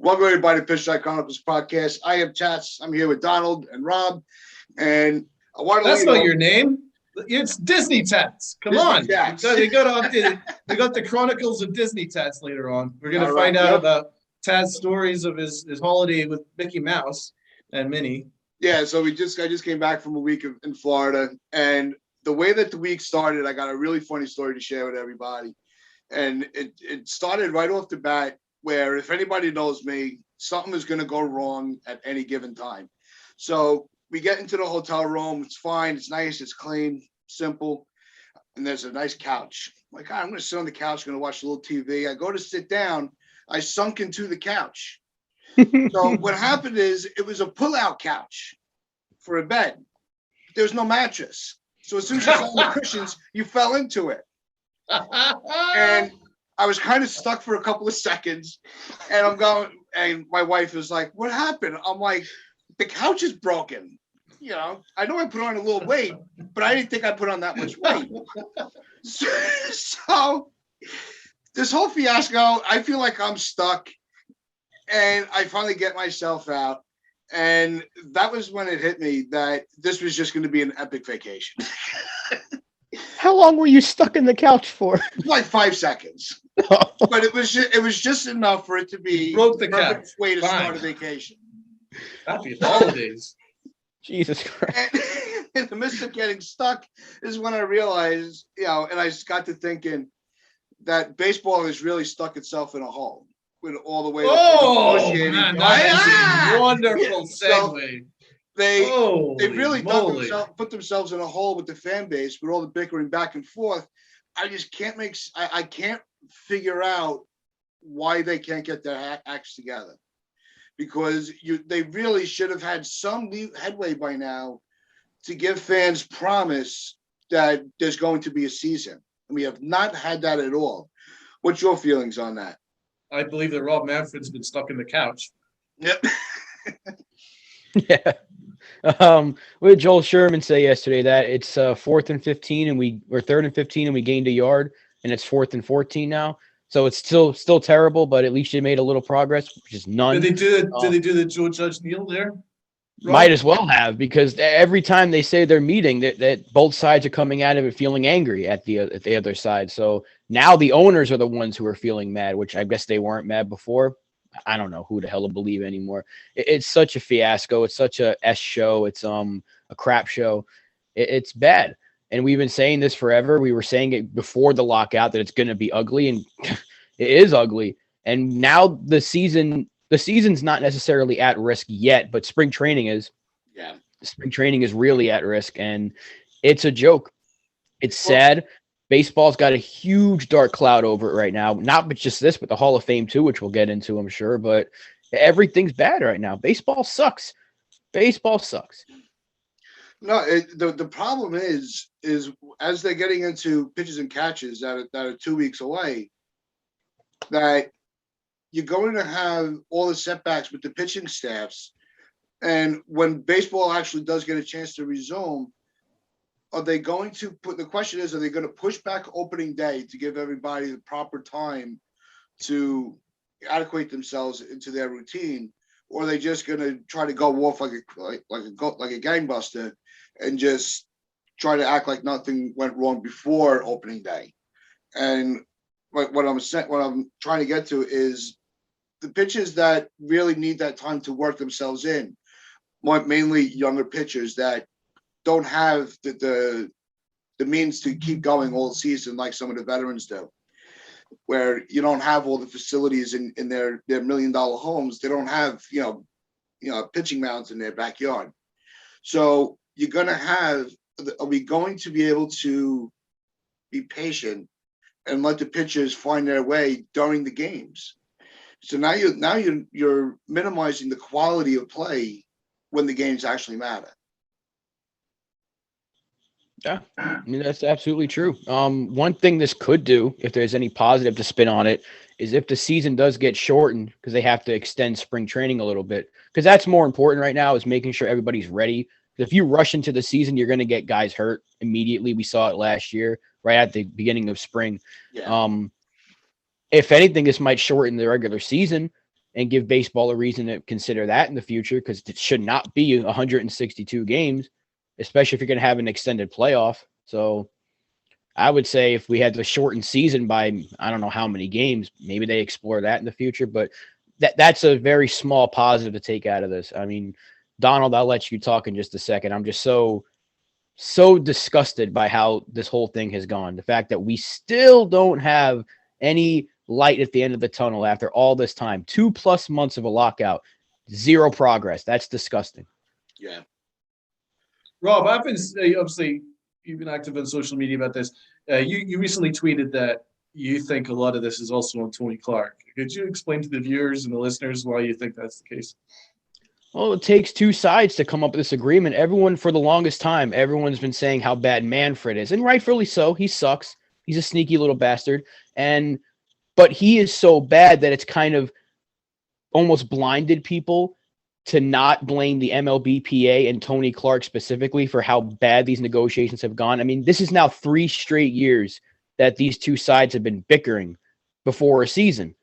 Welcome everybody to PinstripeChronicles podcast. I am Tats. I'm here with Donald and Rob, and I want to. That's not your name. It's Disney Tats. Come Disney on, Tats. we got the Chronicles of Disney Tats later on. We're gonna find out about Tats' stories of his holiday with Mickey Mouse and Minnie. Yeah, so I just came back from a week in Florida, and the way that the week started, I got a really funny story to share with everybody, and it started right off the bat. Where if anybody knows me, something is going to go wrong at any given time. So we get into the hotel room. It's fine. It's nice. It's clean, simple. And there's a nice couch. I'm like, I'm going to sit on the couch, going to watch a little TV. I go to sit down. I sunk into the couch. So what happened is it was a pull-out couch for a bed. There was no mattress. So as soon as you saw the cushions, you fell into it. And I was kind of stuck for a couple of seconds, and I'm going, and my wife was like, "What happened?" I'm like, "The couch is broken." You know, I know I put on a little weight, but I didn't think I put on that much weight. So this whole fiasco, I feel like I'm stuck, and I finally get myself out, and that was when it hit me that this was just going to be an epic vacation. How long were you stuck in the couch for? Like 5 seconds. But it was just enough for it to be broke the perfect couch. Way to Fine. start a vacation. Happy holidays. Jesus Christ. And in the midst of getting stuck is when I realized, and I just got to thinking that baseball has really stuck itself in a hole with all the way. Oh, man, that is a wonderful segue. They really put themselves in a hole with the fan base with all the bickering back and forth. I just can't I can't figure out why they can't get their acts together, because they really should have had some headway by now to give fans promise that there's going to be a season. And we have not had that at all. What's your feelings on that? I believe that Rob Manfred's been stuck in the couch. Yep. Yeah. What did Joel Sherman say yesterday? That it's 4th and 15 and we're 3rd and 15 and we gained a yard, and it's 4th and 14 now. So it's still terrible, but at least you made a little progress, which is none. Did they do the Joe Judge Neal there? Rob? Might as well have, because every time they say they're meeting, that both sides are coming out of it feeling angry at the other side. So now the owners are the ones who are feeling mad, which I guess they weren't mad before. I don't know who the hell to believe anymore. It's such a fiasco. It's such a S show. It's a crap show. It's bad. And we've been saying this forever. We were saying it before the lockout that it's going to be ugly, and it is ugly. And now the season's not necessarily at risk yet, but spring training is. Yeah. Spring training is really at risk, and it's a joke. It's sad. Baseball's got a huge dark cloud over it right now. Not just this, but the Hall of Fame too, which we'll get into, I'm sure. But everything's bad right now. Baseball sucks. Baseball sucks. No, the problem is as they're getting into pitches and catches that are 2 weeks away, that you're going to have all the setbacks with the pitching staffs. And when baseball actually does get a chance to resume, are they going to the question is, are they going to push back opening day to give everybody the proper time to adequate themselves into their routine? Or are they just going to try to go off like a gangbuster and just try to act like nothing went wrong before opening day? And what I'm trying to get to is the pitchers that really need that time to work themselves in, mainly younger pitchers that don't have the means to keep going all season like some of the veterans do, where you don't have all the facilities in their $1 million homes. They don't have pitching mounds in their backyard. So you're going to have. Are we going to be able to be patient and let the pitchers find their way during the games? So now you're minimizing the quality of play when the games actually matter. Yeah, I mean, that's absolutely true. One thing this could do, if there's any positive to spin on it, is if the season does get shortened, because they have to extend spring training a little bit, because that's more important right now, is making sure everybody's ready. If you rush into the season, you're going to get guys hurt immediately. We saw it last year, right at the beginning of spring. Yeah. If anything, this might shorten the regular season. and give baseball a reason to consider that in the future, because it should not be 162 games, especially if you're going to have an extended playoff. So I would say if we had to shorten season by, I don't know how many games, maybe they explore that in the future, but that's a very small positive to take out of this. I mean, Donald, I'll let you talk in just a second. I'm just so disgusted by how this whole thing has gone. The fact that we still don't have any light at the end of the tunnel after all this time, 2+ months of a lockout, zero progress. That's disgusting. Yeah. Rob, I've been obviously you've been active on social media about this. You recently tweeted that you think a lot of this is also on Tony Clark. Could you explain to the viewers and the listeners why you think that's the case? Well, it takes two sides to come up with this agreement. Everyone, for the longest time, everyone's been saying how bad Manfred is, and rightfully so. He sucks. He's a sneaky little bastard. But he is so bad that it's kind of almost blinded people to not blame the MLBPA and Tony Clark specifically for how bad these negotiations have gone. I mean, this is now 3 straight years that these two sides have been bickering before a season.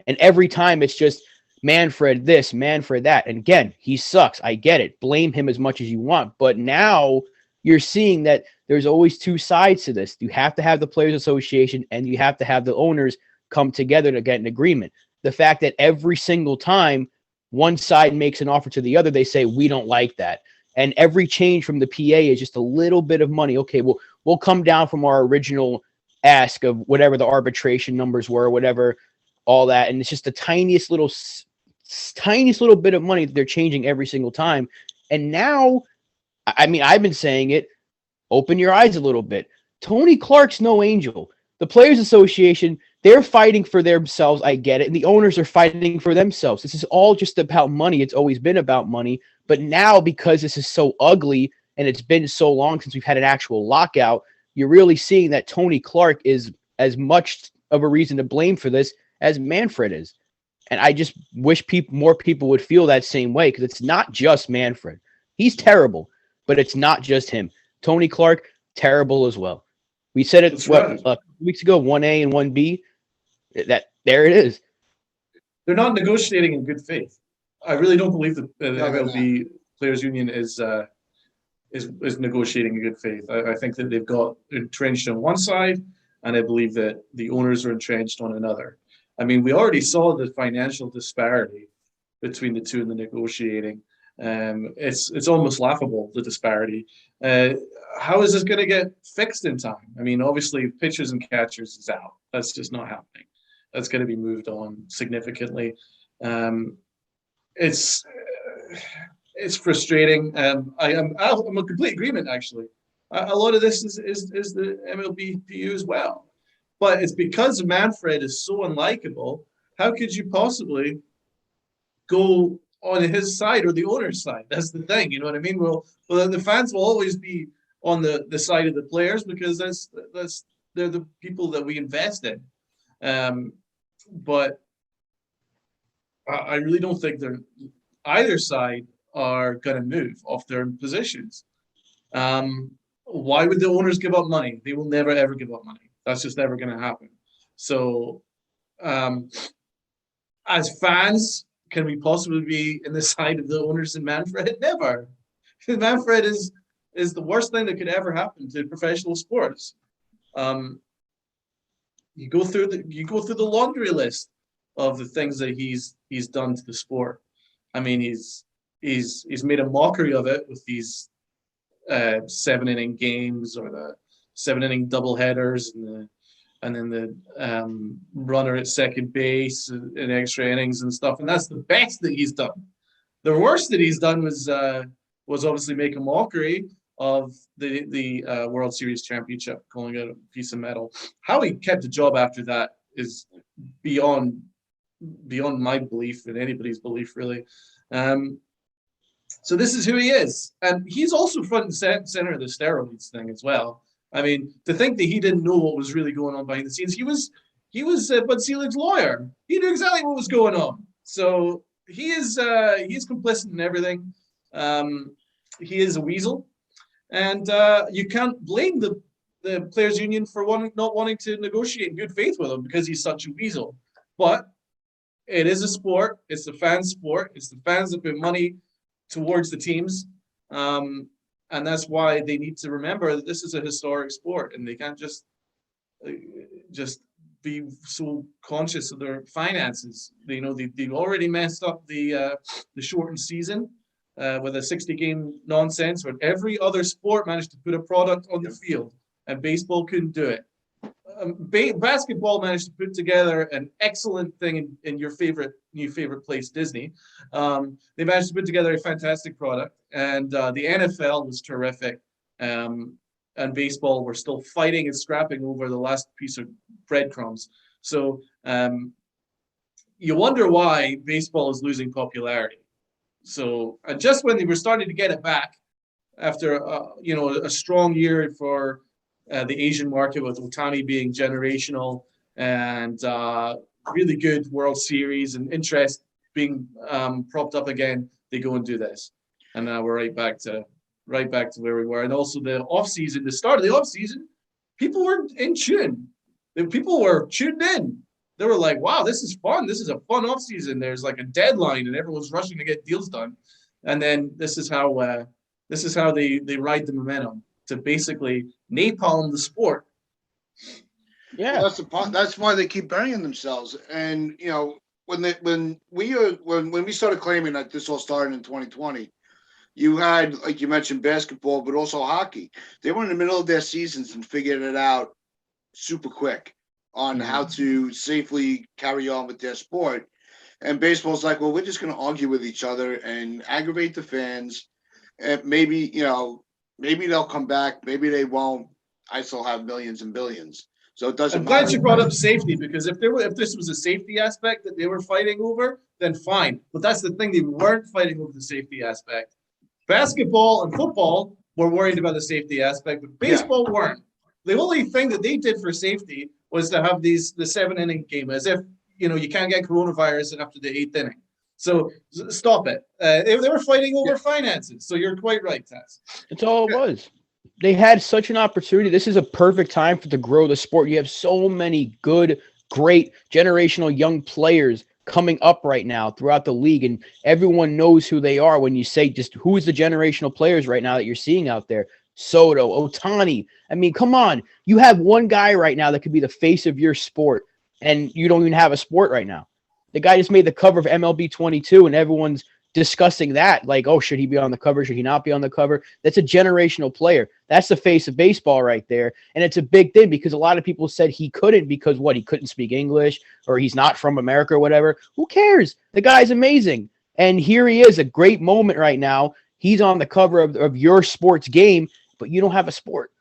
And every time it's just Manfred this, Manfred that. And again, he sucks. I get it. Blame him as much as you want. But now you're seeing that there's always two sides to this. You have to have the Players Association and you have to have the owners come together to get an agreement. The fact that every single time one side makes an offer to the other, they say, we don't like that. And every change from the PA is just a little bit of money. Okay, well, we'll come down from our original ask of whatever the arbitration numbers were, whatever, all that. And it's just the tiniest little bit of money that they're changing every single time. And now, I mean, I've been saying it, open your eyes a little bit. Tony Clark's no angel. The Players Association, they're fighting for themselves. I get it. And the owners are fighting for themselves. This is all just about money. It's always been about money. But now, because this is so ugly and it's been so long since we've had an actual lockout, you're really seeing that Tony Clark is as much of a reason to blame for this as Manfred is. And I just wish more people would feel that same way, because it's not just Manfred. He's terrible, but it's not just him. Tony Clark, terrible as well. We said it a few weeks ago, 1A and 1B. There it is. They're not negotiating in good faith. I really don't believe that the MLB Players Union is negotiating in good faith. I think that they've got entrenched on one side, and I believe that the owners are entrenched on another. I mean, we already saw the financial disparity between the two in the negotiating. It's almost laughable, the disparity. How is this going to get fixed in time? I mean, obviously, pitchers and catchers is out. That's just not happening. That's going to be moved on significantly. It's frustrating. I'm a complete agreement, actually. A lot of this is the MLBPU as well. But it's because Manfred is so unlikable. How could you possibly go on his side or the owner's side? That's the thing, you know what I mean? Well, the fans will always be on the side of the players, because they're the people that we invest in. But I really don't think either side are going to move off their positions. Why would the owners give up money? They will never, ever give up money. That's just never going to happen. So as fans, can we possibly be in the side of the owners and Manfred? Never. Manfred is the worst thing that could ever happen to professional sports. You go through the laundry list of the things that he's done to the sport. I mean, he's made a mockery of it with these 7-inning games, or the 7-inning doubleheaders, and then the runner at second base in extra innings and stuff. And that's the best that he's done. The worst that he's done was obviously make a mockery of the World Series championship, calling it a piece of metal. How he kept a job after that is beyond my belief and anybody's belief, really. So this is who he is. And he's also front and center of the steroids thing as well. I mean, to think that he didn't know what was really going on behind the scenes. He was Bud Selig's lawyer. He knew exactly what was going on. So he's complicit in everything. He is a weasel. And you can't blame the Players Union for not wanting to negotiate in good faith with him, because he's such a weasel. But it is a sport. It's the fan sport. It's the fans that put money towards the teams. And that's why they need to remember that this is a historic sport, and they can't just be so conscious of their finances. They've already messed up the shortened season with a 60-game nonsense, where every other sport managed to put a product on the field, and baseball couldn't do it. Basketball managed to put together an excellent thing in your new favorite place, Disney. They managed to put together a fantastic product, and the NFL was terrific. And baseball, we're still fighting and scrapping over the last piece of breadcrumbs. So you wonder why baseball is losing popularity. So, and just when they were starting to get it back after a strong year for the Asian market, with Ohtani being generational and really good World Series and interest being propped up again, they go and do this, and now we're right back to where we were. And also the offseason, the start of the offseason, people were in tune. People were tuned in. They were like, wow, this is fun. This is a fun offseason. There's like a deadline and everyone's rushing to get deals done. And then this is how they ride the momentum to basically napalm the sport. Yeah, well, that's why they keep burying themselves. And when we started claiming that this all started in 2020, you had, like you mentioned, basketball, but also hockey. They were in the middle of their seasons and figured it out super quick on how to safely carry on with their sport. And baseball's like, well, we're just going to argue with each other and aggravate the fans. And maybe they'll come back. Maybe they won't. I still have millions and billions. So it doesn't matter. I'm glad you brought up safety, because if this was a safety aspect that they were fighting over, then fine. But that's the thing. They weren't fighting over the safety aspect. Basketball and football were worried about the safety aspect, but baseball weren't. The only thing that they did for safety was to have the 7-inning game, as if you can't get coronavirus after the 8th inning. So stop it. They were fighting over finances. So you're quite right, Tats. That's all it was. They had such an opportunity. This is a perfect time to grow the sport. You have so many good, great generational young players coming up right now throughout the league, and everyone knows who they are when you say just who is the generational players right now that you're seeing out there. Soto, Ohtani. I mean, come on. You have one guy right now that could be the face of your sport, and you don't even have a sport right now. The guy just made the cover of MLB 22, and everyone's discussing that. Like, oh, should he be on the cover? Should he not be on the cover? That's a generational player. That's the face of baseball right there. And it's a big thing because a lot of people said he couldn't because he couldn't speak English or he's not from America or whatever. Who cares? The guy's amazing. And here he is, a great moment right now. He's on the cover of your sports game, but you don't have a sport,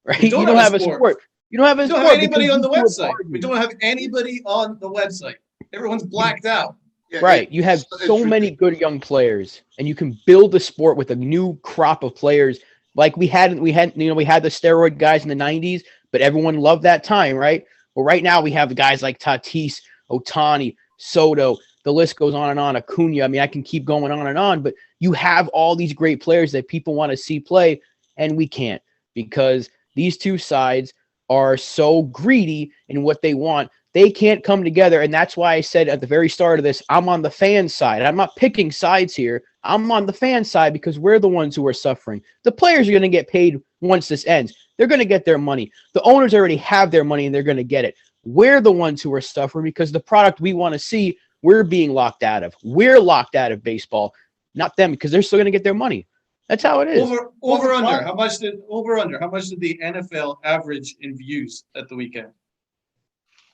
right? You don't have a sport. You don't have a sport. We don't have anybody on the website. We don't have anybody on the website. Everyone's blacked out. Yeah, right. You have so many good young players, and you can build a sport with a new crop of players. Like we had the steroid guys in the 90s, but everyone loved that time, right? Well, right now we have guys like Tatis, Ohtani, Soto. The list goes on and on. Acuna. I mean, I can keep going on and on, but you have all these great players that people want to see play, and we can't because these two sides are so greedy in what they want. They can't come together, and that's why I said at the very start of this, I'm on the fan side. I'm not picking sides here. I'm on the fan side because we're the ones who are suffering. The players are going to get paid once this ends. They're going to get their money. The owners already have their money, and they're going to get it. We're the ones who are suffering because the product we want to see, we're being locked out of. We're locked out of baseball, not them, because they're still going to get their monny. That's how it is. Over under. How much did the NFL average in views at the weekend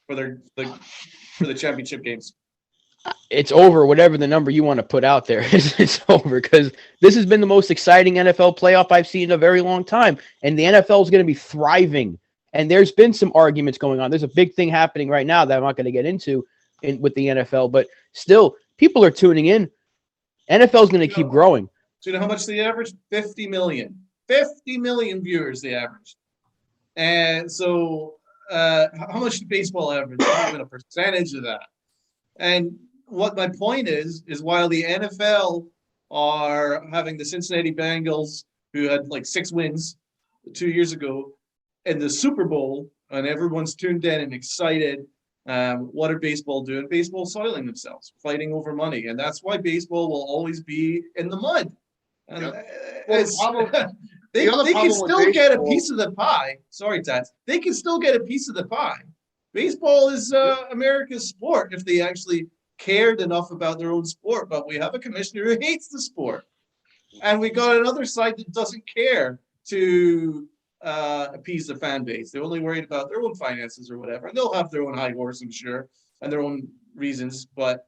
for the championship games? It's over. Whatever the number you want to put out there is, it's over because this has been the most exciting NFL playoff I've seen in a very long time, and the NFL is going to be thriving. And there's been some arguments going on. There's a big thing happening right now that I'm not going to get into with the NFL, but still, people are tuning in. NFL is going to keep growing. So you know how much they averaged? 50 million. 50 million viewers they averaged. And so how much did baseball average? Not even a percentage of that. And what my point is while the NFL are having the Cincinnati Bengals, who had like 6 wins 2 years ago, in the Super Bowl, and everyone's tuned in and excited, What are baseball doing? Baseball soiling themselves, fighting over money, and that's why baseball will always be in the mud. And Well, the problem- they the other can problem with still get a baseball- piece of the pie. Sorry, Tats. They can still get a piece of the pie. Baseball is America's sport if they actually cared enough about their own sport. But we have a commissioner who hates the sport, and we got another side that doesn't care to appease the fan base. They're only worried about their own finances or whatever. And they'll have their own high horse, I'm sure, and their own reasons. But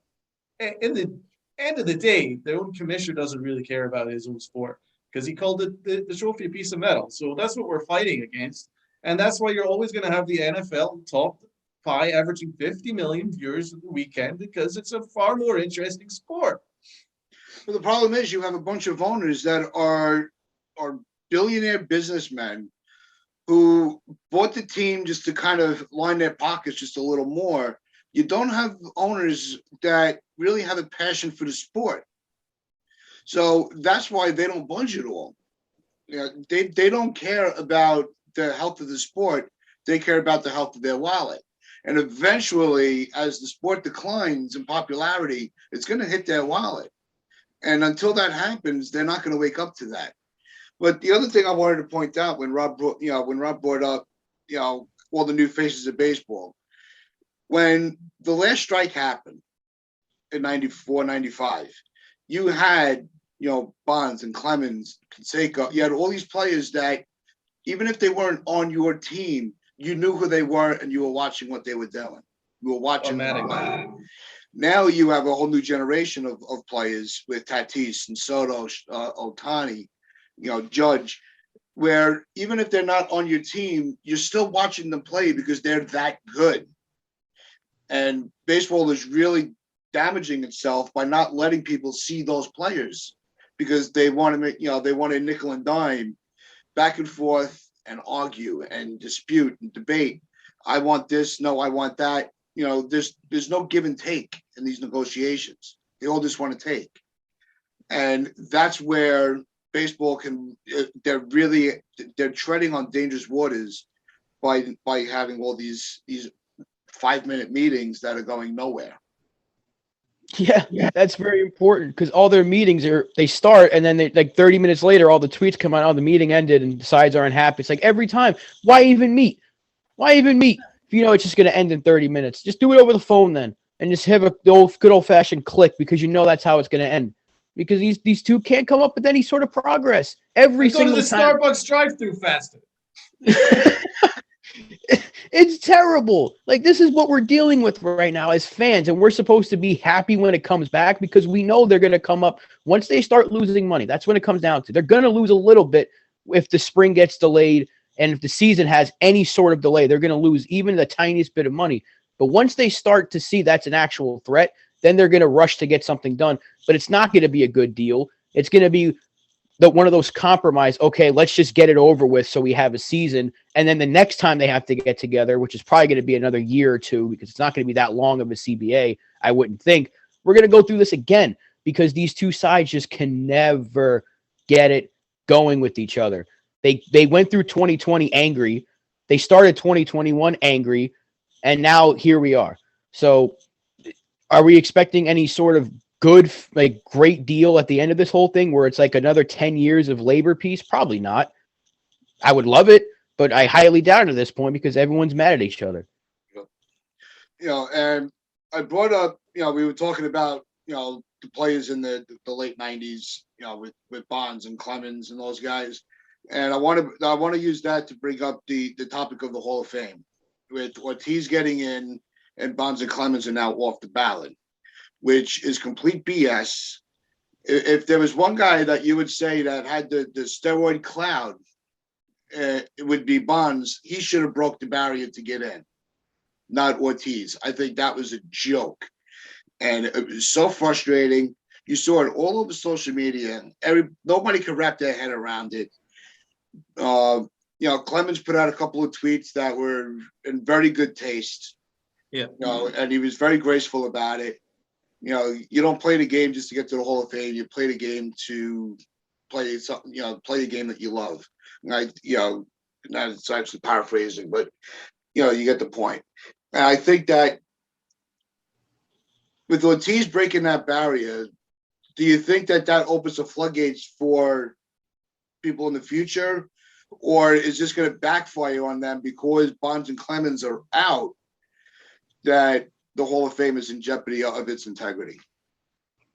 in the end of the day, their own commissioner doesn't really care about his own sport because he called it the trophy a piece of metal. So that's what we're fighting against. And that's why you're always going to have the NFL top pie averaging 50 million viewers a weekend because it's a far more interesting sport. Well, the problem is you have a bunch of owners that are billionaire businessmen who bought the team just to kind of line their pockets just a little more. You don't have owners that really have a passion for the sport. So that's why they don't budge at all. You know, they don't care about the health of the sport. They care about the health of their wallet. And eventually, as the sport declines in popularity, it's going to hit their wallet. And until that happens, they're not going to wake up to that. But the other thing I wanted to point out when Rob brought up, all the new faces of baseball, when the last strike happened in 94, 95, you had, Bonds and Clemens, Canseco, you had all these players that even if they weren't on your team, you knew who they were and you were watching what they were doing. You were watching them play. Now you have a whole new generation of players with Tatis and Soto, Ohtani, Judge, where even if they're not on your team, you're still watching them play because they're that good. And baseball is really damaging itself by not letting people see those players because they want to make, they want to nickel and dime back and forth and argue and dispute and debate. I want this. No, I want that. There's no give and take in these negotiations. They all just want to take. And that's where baseball they're treading on dangerous waters by having all these 5-minute meetings that are going nowhere. Yeah, that's very important because all their meetings they start and then they 30 minutes later, all the tweets come out, oh, the meeting ended and the sides aren't happy. It's like every time, why even meet? If you know it's just going to end in 30 minutes, just do it over the phone then and just have the good old fashioned click because that's how it's going to end. Because these two can't come up with any sort of progress every single time. Go to the Starbucks drive-through faster. It's terrible. Like, this is what we're dealing with right now as fans, and we're supposed to be happy when it comes back because we know they're going to come up once they start losing money. That's when it comes down to. They're going to lose a little bit if the spring gets delayed and if the season has any sort of delay. They're going to lose even the tiniest bit of money. But once they start to see that's an actual threat, then they're going to rush to get something done. But it's not going to be a good deal. It's going to be one of those compromise, okay, let's just get it over with so we have a season. And then the next time they have to get together, which is probably going to be another year or two because it's not going to be that long of a CBA, I wouldn't think, we're going to go through this again because these two sides just can never get it going with each other. They went through 2020 angry. They started 2021 angry. And now here we are. So are we expecting any sort of good, great deal at the end of this whole thing where it's like another 10 years of labor peace? Probably not. I would love it, but I highly doubt it at this point because everyone's mad at each other. And I brought up, we were talking about, the players in the late 90s, with Bonds and Clemens and those guys. And I want to use that to bring up the topic of the Hall of Fame with Ortiz getting in and Bonds and Clemens are now off the ballot, which is complete BS. If there was one guy that you would say that had the steroid cloud, it would be Bonds. He should have broke the barrier to get in, not Ortiz. I think that was a joke. And it was so frustrating. You saw it all over social media. Nobody could wrap their head around it. Clemens put out a couple of tweets that were in very good taste. Yeah. And he was very graceful about it. You don't play the game just to get to the Hall of Fame. You play the game to play something, play a game that you love. Not it's actually paraphrasing, but you get the point. And I think that with Ortiz breaking that barrier, do you think that opens the floodgates for people in the future? Or is this going to backfire on them because Bonds and Clemens are out, that the Hall of Fame is in jeopardy of its integrity?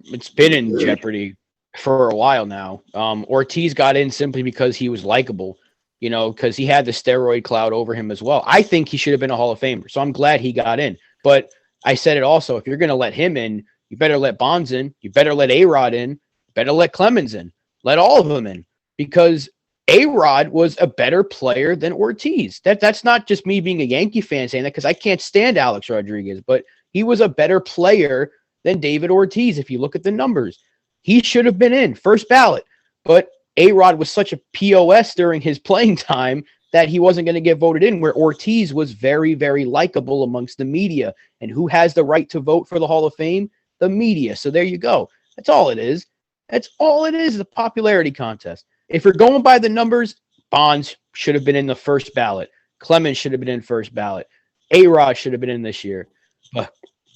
It's been in jeopardy for a while now. Ortiz got in simply because he was likable, because he had the steroid cloud over him as well. I think he should have been a Hall of Famer, so I'm glad he got in. But I said it also, if you're going to let him in, you better let Bonds in, you better let A-Rod in, you better let Clemens in, let all of them in, because A-Rod was a better player than Ortiz. That's not just me being a Yankee fan saying that, because I can't stand Alex Rodriguez, but he was a better player than David Ortiz. If you look at the numbers, he should have been in first ballot, but A-Rod was such a POS during his playing time that he wasn't going to get voted in, where Ortiz was very, very likable amongst the media. And who has the right to vote for the Hall of Fame? The media. So there you go. That's all it is. That's all it is, the popularity contest. If you're going by the numbers, Bonds should have been in the first ballot. Clemens should have been in first ballot. A-Rod should have been in this year. But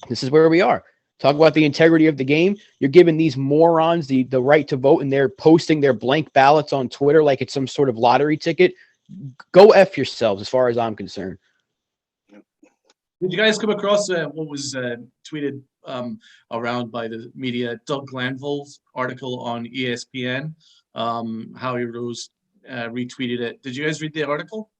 this is where we are. Talk about the integrity of the game. You're giving these morons the right to vote, and they're posting their blank ballots on Twitter like it's some sort of lottery ticket. Go F yourselves, as far as I'm concerned. Did you guys come across what was tweeted around by the media, Doug Glanville's article on ESPN? Howie Rose retweeted it. Did you guys read the article?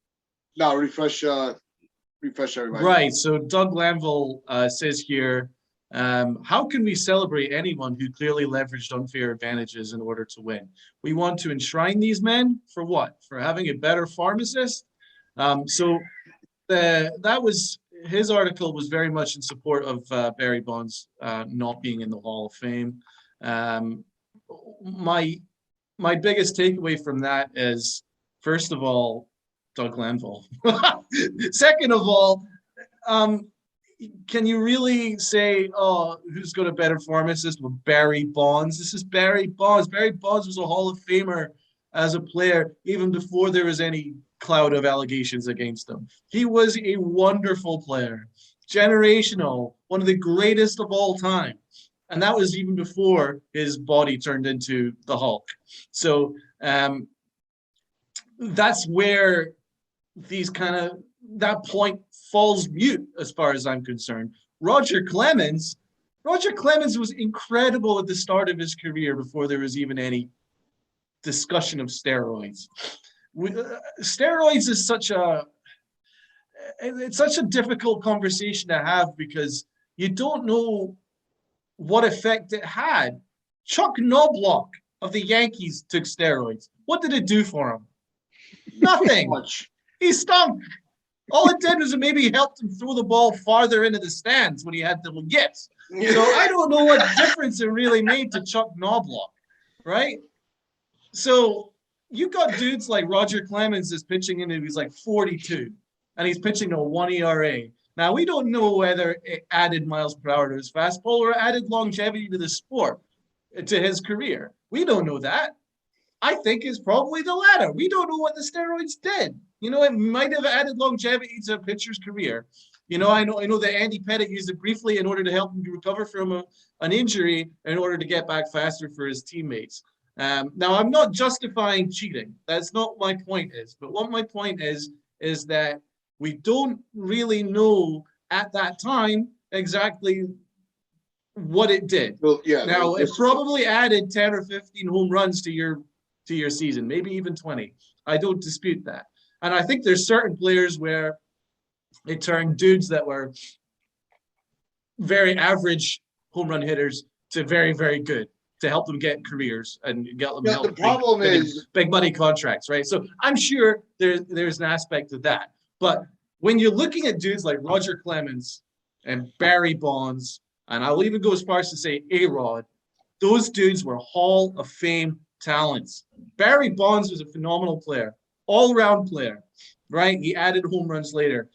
No, refresh everybody. Right. So Doug Glanville says here, how can we celebrate anyone who clearly leveraged unfair advantages in order to win? We want to enshrine these men for what? For having a better pharmacist? So that was his article was very much in support of Barry Bonds not being in the Hall of Fame. My biggest takeaway from that is, first of all, Doug Glanville. Second of all, can you really say, oh, who's got a better pharmacist? Well, Barry Bonds. This is Barry Bonds. Barry Bonds was a Hall of Famer as a player even before there was any cloud of allegations against him. He was a wonderful player, generational, one of the greatest of all time. And that was even before his body turned into the Hulk. So that's where that point falls mute as far as I'm concerned. Roger Clemens was incredible at the start of his career before there was even any discussion of steroids. Steroids is such a difficult conversation to have because you don't know what effect it had. Chuck Knobloch of the Yankees took steroids. What did it do for him? Nothing. He stunk. All it did was it maybe helped him throw the ball farther into the stands when he had the yips. So I don't know what difference it really made to Chuck Knobloch, right? So you got dudes like Roger Clemens is pitching into, he's like 42, and he's pitching a 1 ERA. Now, we don't know whether it added miles per hour to his fastball or added longevity to the sport, to his career. We don't know that. I think it's probably the latter. We don't know what the steroids did. It might have added longevity to a pitcher's career. I know that Andy Pettitte used it briefly in order to help him recover from an injury in order to get back faster for his teammates. Now, I'm not justifying cheating. That's not my point is. But what my point is that we don't really know at that time exactly what it did. Well, yeah. Now, it probably added 10 or 15 home runs to your season, maybe even 20. I don't dispute that. And I think there's certain players where it turned dudes that were very average home run hitters to very, very good to help them get careers and get them The problem is big money contracts, right? So I'm sure there's an aspect of that. But when you're looking at dudes like Roger Clemens and Barry Bonds, and I'll even go as far as to say A-Rod, those dudes were Hall of Fame talents. Barry Bonds was a phenomenal player, all-around player, right? He added home runs later.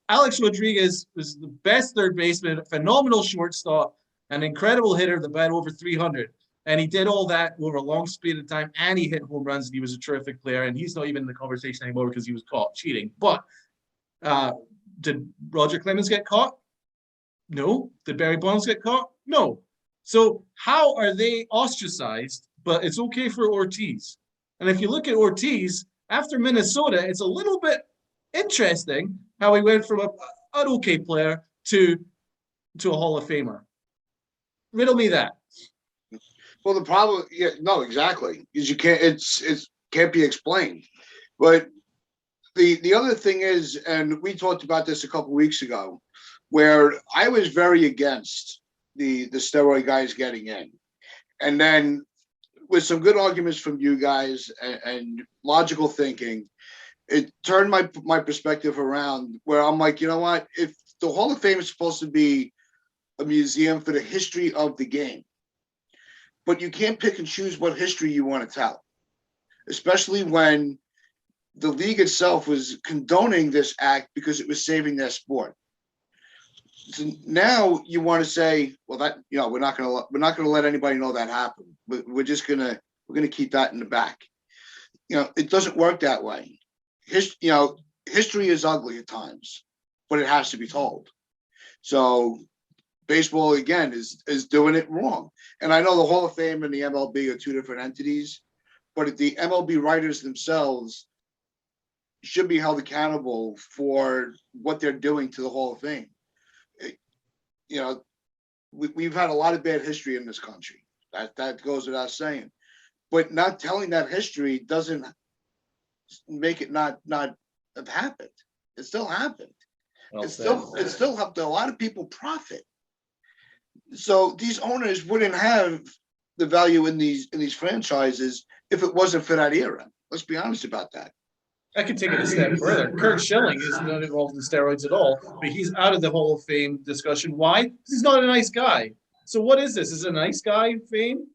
Alex Rodriguez was the best third baseman, a phenomenal shortstop, an incredible hitter that batted over 300. And he did all that over a long span of time, and he hit home runs, and he was a terrific player. And he's not even in the conversation anymore because he was caught cheating. But did Roger Clemens get caught? No. Did Barry Bonds get caught? No. So how are they ostracized, but it's okay for Ortiz? And if you look at Ortiz, after Minnesota, it's a little bit interesting how he went from an okay player to a Hall of Famer. Riddle me that. Well, the problem, yeah, no, exactly, is you can't. It's can't be explained. But the other thing is, and we talked about this a couple weeks ago, where I was very against the steroid guys getting in, and then with some good arguments from you guys and logical thinking, it turned my perspective around where I'm like, you know what? If the Hall of Fame is supposed to be a museum for the history of the game, but you can't pick and choose what history you want to tell, especially when the league itself was condoning this act because it was saving their sport. So now you want to say, well, that, you know, we're not going to let anybody know that happened. We're going to keep that in the back. You know, it doesn't work that way. History is ugly at times, but it has to be told. So baseball, again, is doing it wrong. And I know the Hall of Fame and the MLB are two different entities, but the MLB writers themselves should be held accountable for what they're doing to the Hall of Fame. You know, we've had a lot of bad history in this country. That goes without saying. But not telling that history doesn't make it not have happened. It still happened. Well, it still helped a lot of people profit. So these owners wouldn't have the value in these franchises if it wasn't for that era. Let's be honest about that. I could take it a step further. Curt Schilling is not involved in steroids at all, but he's out of the Hall of Fame discussion. Why? Because he's not a nice guy. So what is this? Is it a nice guy fame?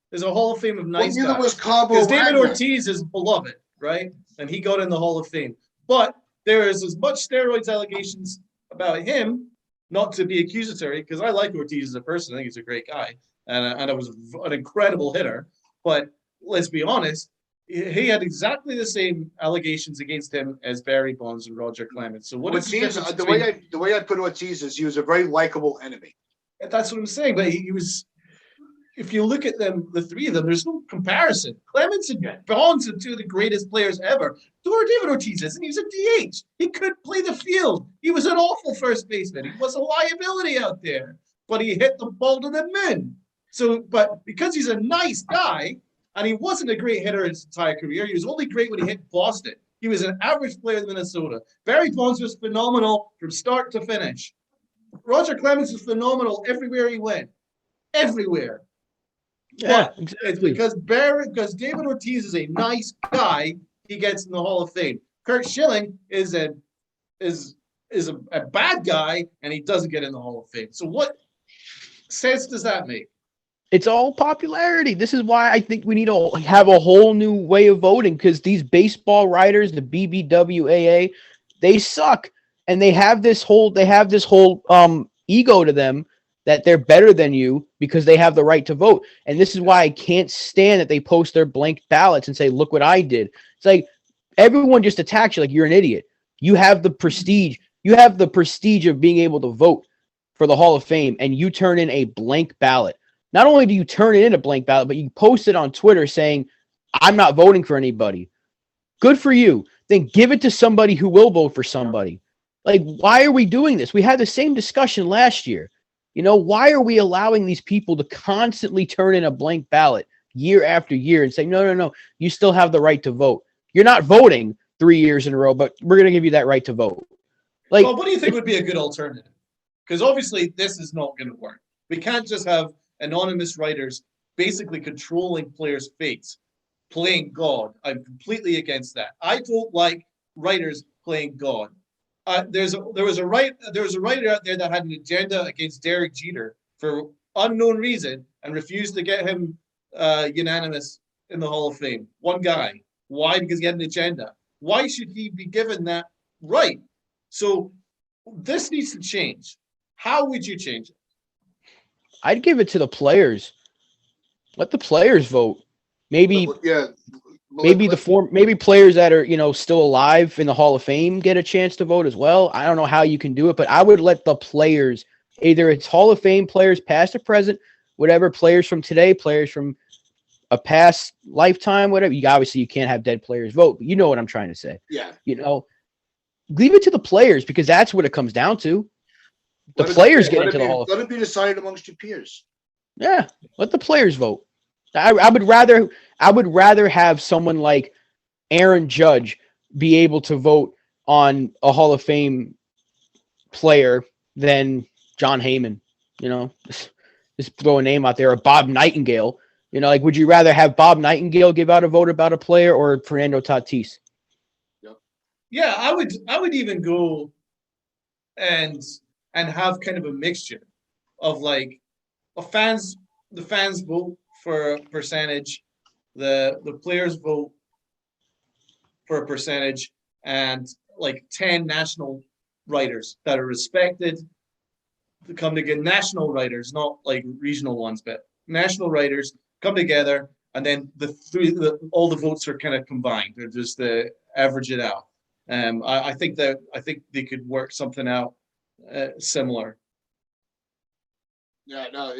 There's a Hall of Fame of nice guys. Because David Ortiz is beloved, right? And he got in the Hall of Fame. But there is as much steroids allegations about him, not to be accusatory, because I like Ortiz as a person. I think he's a great guy. And I was an incredible hitter. But let's be honest, he had exactly the same allegations against him as Barry Bonds and Roger Clemens. So what Ortiz, is the way I put Ortiz is he was a very likable enemy. That's what I'm saying. But he was, if you look at them, the three of them, there's no comparison. Clemens and Bonds are two of the greatest players ever. David Ortiz isn't. He's a DH. He could play the field. He was an awful first baseman. He was a liability out there, but he hit the ball to the moon. So, but because he's a nice guy, and he wasn't a great hitter his entire career. He was only great when he hit Boston. He was an average player in Minnesota. Barry Bonds was phenomenal from start to finish. Roger Clemens was phenomenal everywhere he went. Everywhere. Yeah, but it's because David Ortiz is a nice guy, he gets in the Hall of Fame. Curt Schilling is a bad guy, and he doesn't get in the Hall of Fame. So what sense does that make? It's all popularity. This is why I think we need to have a whole new way of voting, because these baseball writers, the BBWAA, they suck, and they have this whole ego to them that they're better than you because they have the right to vote. And this is why I can't stand that they post their blank ballots and say, "Look what I did." It's like everyone just attacks you like you're an idiot. You have the prestige. You have the prestige of being able to vote for the Hall of Fame, and you turn in a blank ballot. Not only do you turn it in a blank ballot, but you post it on Twitter saying, "I'm not voting for anybody." Good for you. Then give it to somebody who will vote for somebody. Like, why are we doing this? We had the same discussion last year. You know, why are we allowing these people to constantly turn in a blank ballot year after year and say, no, you still have the right to vote. You're not voting 3 years in a row, but we're going to give you that right to vote. Like, well, what do you think would be a good alternative? Because obviously this is not going to work. We can't just have anonymous writers basically controlling players' fates, playing God. I'm completely against that. I don't like writers playing God. There was a writer out there that had an agenda against Derek Jeter for unknown reason and refused to get him unanimous in the Hall of Fame. One guy. Why? Because he had an agenda. Why should he be given that right? So this needs to change. How would you change it? I'd give it to the players. Let the players vote. Maybe players that are, still alive in the Hall of Fame get a chance to vote as well. I don't know how you can do it, but I would let the players Either it's Hall of Fame players, past or present, whatever, players from today, players from a past lifetime, whatever. Obviously you can't have dead players vote, but you know what I'm trying to say. Yeah. Leave it to the players because that's what it comes down to. The players get into the Hall of Fame. Let it be decided amongst your peers. Yeah, let the players vote. I would rather have someone like Aaron Judge be able to vote on a Hall of Fame player than John Heyman. Just throw a name out there, or Bob Nightingale. Would you rather have Bob Nightingale give out a vote about a player or Fernando Tatis? Yeah, I would even go and have kind of a mixture of like the fans vote for a percentage, the players vote for a percentage, and like 10 national writers that are respected to come together. National writers, not like regional ones, but national writers come together, and then all the votes are kind of combined. They're just average it out. I think they could work something out similar. Yeah, no,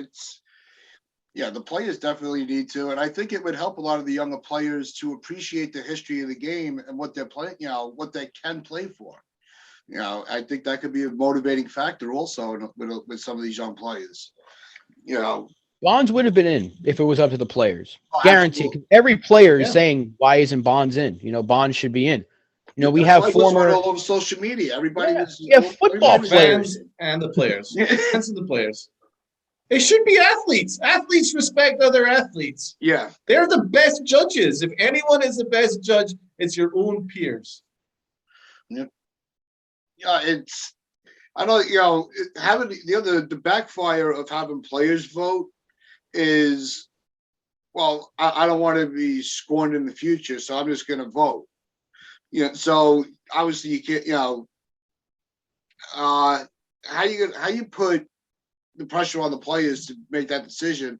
the players definitely need to, and I think it would help a lot of the younger players to appreciate the history of the game and what they're playing, what they can play for. I think that could be a motivating factor also with some of these young players. Bonds would have been in if it was up to the players. Oh, Guaranteed. Every player is saying, why isn't Bonds in? Bonds should be in. We have former all over social media. Everybody football players and the players. Fans and the players. They should be athletes. Athletes respect other athletes. Yeah. They're the best judges. If anyone is the best judge, it's your own peers. Yeah. Yeah, I know, having the backfire of having players vote is, well, I don't want to be scorned in the future, so I'm just going to vote. So obviously you can't, how you put the pressure on the players to make that decision?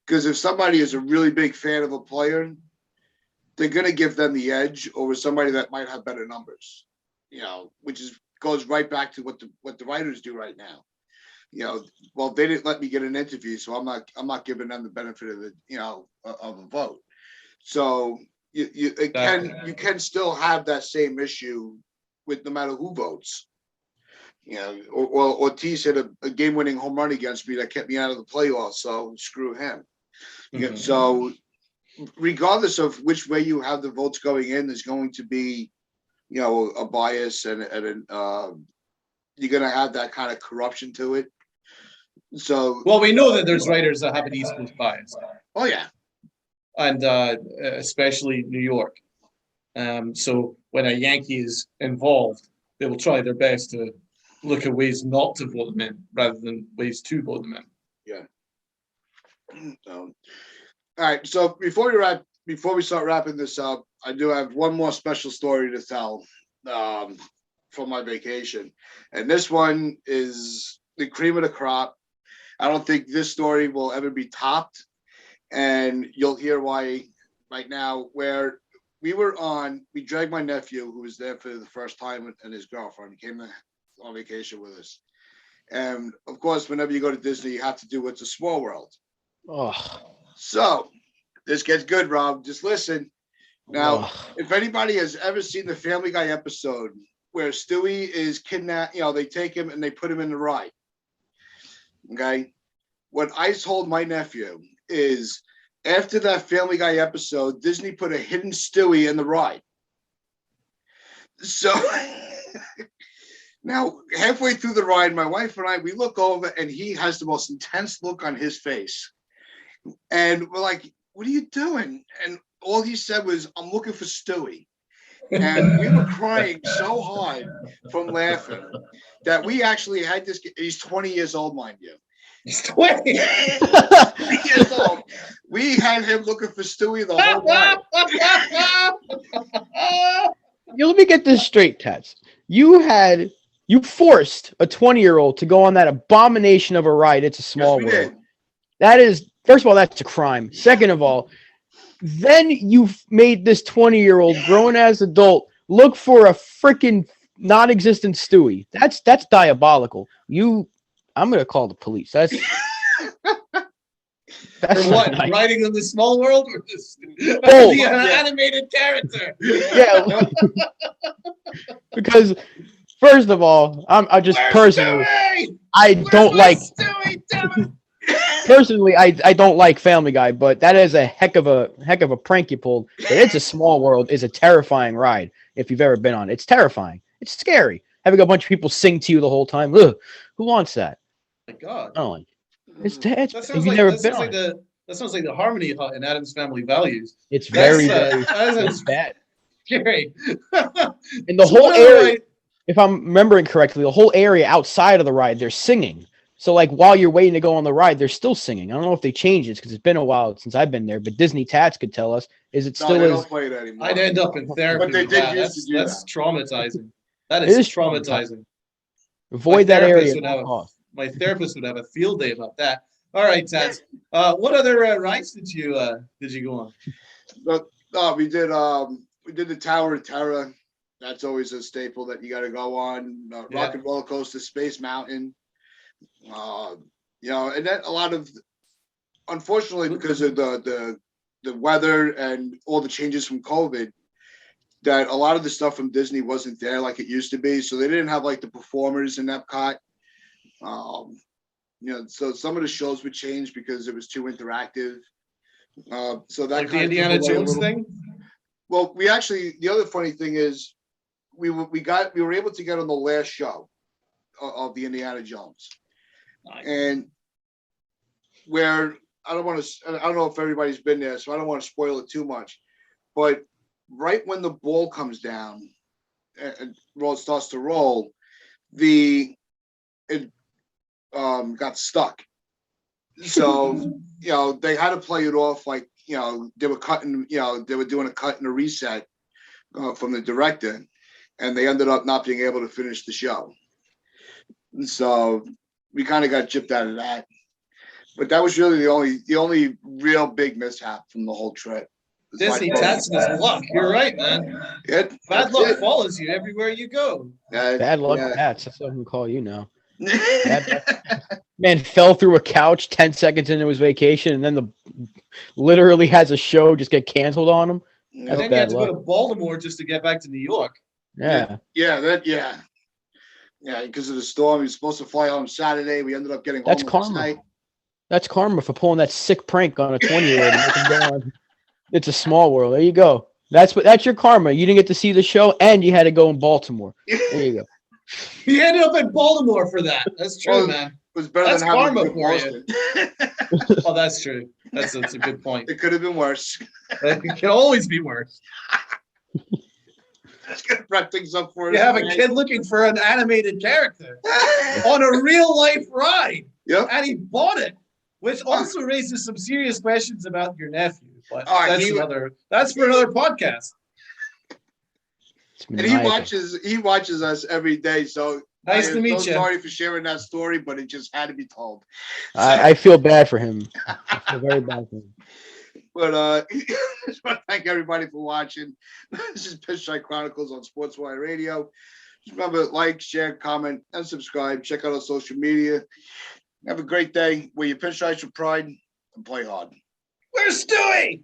Because if somebody is a really big fan of a player, they're going to give them the edge over somebody that might have better numbers, which goes right back to what the writers do right now. Well, they didn't let me get an interview, so I'm not giving them the benefit of of a vote. So you can still have that same issue with no matter who votes. Ortiz hit a game-winning home run against me that kept me out of the playoffs, so screw him. Mm-hmm. So regardless of which way you have the votes going in, there's going to be, a bias and you're going to have that kind of corruption to it. So, well, we know that there's writers that have an East Coast bias. Oh yeah, and especially New York. So when a Yankee is involved, they will try their best to look at ways not to vote them in rather than ways to vote them in. Yeah. All right. So before we start wrapping this up, I do have one more special story to tell from my vacation, and this one is the cream of the crop. I don't think this story will ever be topped, and you'll hear why right now. Where we dragged my nephew, who was there for the first time, and his girlfriend. He came on vacation with us. And of course, whenever you go to Disney, you have to do what's a small world. Oh. So this gets good, Rob. Just listen. Now, if anybody has ever seen the Family Guy episode where Stewie is kidnapped, they take him and they put him in the ride. Okay. What I told my nephew is after that Family Guy episode, Disney put a hidden Stewie in the ride. So now halfway through the ride, my wife and I, we look over and he has the most intense look on his face. And we're like, what are you doing? And all he said was, I'm looking for Stewie. And we were crying so hard from laughing that we actually had this. He's 20 years old, mind you. He's 20 years old. We had him looking for Stewie the whole night. Let me get this straight, Tats. You forced a 20-year-old to go on that abomination of a ride. It's a small world. Did. That is, first of all, that's a crime. Second of all, then you've made this 20-year-old grown as adult look for a freaking non-existent Stewie. That's diabolical. I'm gonna call the police. That's For not what? nice. Writing in the small world or this Oh, the yeah. animated character? Yeah, because first of all, I just Where's personally, Stewie? I Where's don't my like Stewie? Damn it! personally, I don't like Family Guy, but that is a heck of a prank you pulled. But It's a Small World is a terrifying ride if you've ever been on it. It's terrifying. It's scary. Having a bunch of people sing to you the whole time. Ugh, who wants that? My God. I don't like it. It's That if sounds you've like never that been sounds like on it. that sounds like the Harmony Hut in Adam's Family Values. It's That's very, very that it's sounds bad. scary. And the So whole what other area, ride- if I'm remembering correctly, the whole area outside of the ride, they're singing. So like while you're waiting to go on the ride, they're still singing. I don't know if they changed it because it's been a while since I've been there, but Disney Tats could tell us is it No, still they is. don't play it anymore. I'd end up in therapy. But they with did that. used to do That's traumatizing. That It is is traumatizing. Avoid that area. Would at all have costs. my therapist would have a field day about that. All right, Tats. What other rides did you go on? But we did the Tower of Terror. That's always a staple that you got to go on. Rock and Roller Coaster, Space Mountain. And then a lot of, unfortunately, because of the weather and all the changes from COVID, that a lot of the stuff from Disney wasn't there like it used to be. So they didn't have like the performers in Epcot. So some of the shows would change because it was too interactive. So that Like the kind of took Indiana away a Jones little- thing? Well, the other funny thing is we were able to get on the last show of the Indiana Jones. Nice. And where I don't know if everybody's been there, so I don't want to spoil it too much. But right when the ball comes down and starts to roll, it got stuck. So they had to play it off like they were cutting, they were doing a cut and a reset from the director, and they ended up not being able to finish the show. And so we kind of got gypped out of that. But that was really the only real big mishap from the whole trip. Disney Tats is luck. You're right, man. Bad luck follows you everywhere you go. Bad luck Tats. That's what I'm gonna call you now. Man fell through a couch 10 seconds into his vacation, and then literally has a show just get canceled on him. And then you had to go to Baltimore just to get back to New York. Yeah. Yeah, because of the storm. He was supposed to fly home Saturday. We ended up getting home last night. That's karma for pulling that sick prank on a 20-year-old. It's a Small World. There you go. That's your karma. You didn't get to see the show, and you had to go in Baltimore. There you go. He ended up in Baltimore for that. That's true, man. It was better That's than having karma to for Boston. Oh, that's true. That's a good point. It could have been worse. It can always be worse. That's gonna wrap things up for us. You have a kid looking for an animated character on a real life ride. Yep. And he bought it, which also raises some serious questions about your nephew. But that's for another podcast. And he watches us every day. So nice to meet you. Sorry for sharing that story, but it just had to be told. I feel bad for him. I feel very bad for him. But I just want to thank everybody for watching. This is Pinstripe Chronicles on SportsWire Radio. Just remember, like, share, comment, and subscribe. Check out our social media. Have a great day. Wear your pinstripes with pride and play hard. Where's Stewie?